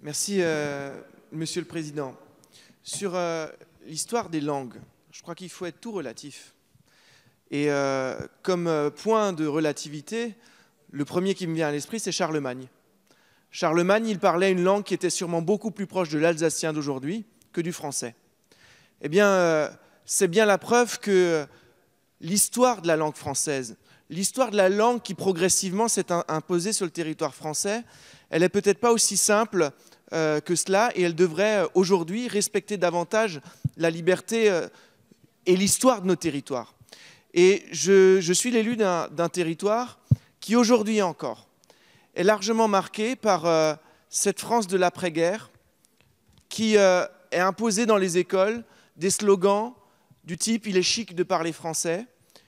Merci, Monsieur le Président. Sur l'histoire des langues, je crois qu'il faut être tout relatif. Et comme point de relativité, le premier qui me vient à l'esprit, c'est Charlemagne. Charlemagne, il parlait une langue qui était sûrement beaucoup plus proche de l'alsacien d'aujourd'hui que du français. Eh bien, c'est bien la preuve que l'histoire de la langue française, l'histoire de la langue qui progressivement s'est imposée sur le territoire français, elle n'est peut-être pas aussi simple que cela, et elle devrait aujourd'hui respecter davantage la liberté et l'histoire de nos territoires. Et je suis l'élu d'un territoire qui aujourd'hui encore est largement marqué par cette France de l'après-guerre qui est imposée dans les écoles des slogans du type « il est chic de parler français »,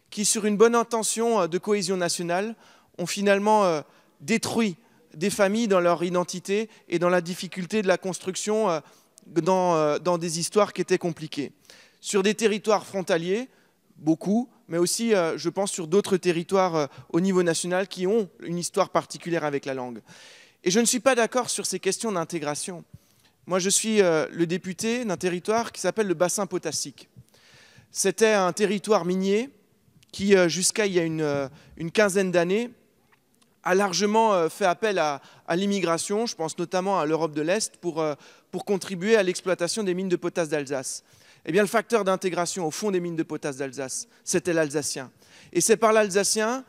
qui, sur une bonne intention de cohésion nationale, ont finalement détruit des familles dans leur identité et dans la difficulté de la construction dans des histoires qui étaient compliquées. Sur des territoires frontaliers, beaucoup, mais aussi, je pense, sur d'autres territoires au niveau national qui ont une histoire particulière avec la langue. Et je ne suis pas d'accord sur ces questions d'intégration. Moi, je suis le député d'un territoire qui s'appelle le bassin potassique. C'était un territoire minier qui, jusqu'à il y a une quinzaine d'années, a largement fait appel à l'immigration, je pense notamment à l'Europe de l'Est, pour contribuer à l'exploitation des mines de potasse d'Alsace. Eh bien, le facteur d'intégration au fond des mines de potasse d'Alsace, c'était l'alsacien. Et c'est par l'alsacien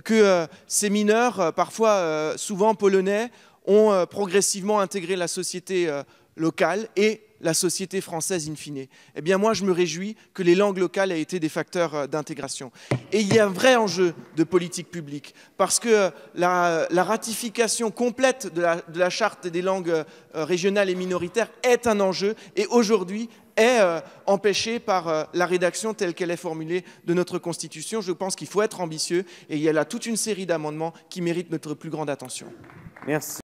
que ces mineurs, parfois souvent polonais, ont progressivement intégré la société locale et la société française in fine. Eh bien, moi, je me réjouis que les langues locales aient été des facteurs d'intégration. Et il y a un vrai enjeu de politique publique, parce que la ratification complète de la charte des langues régionales et minoritaires est un enjeu, et aujourd'hui est empêchée par la rédaction telle qu'elle est formulée de notre Constitution. Je pense qu'il faut être ambitieux, et il y a là toute une série d'amendements qui méritent notre plus grande attention. Merci.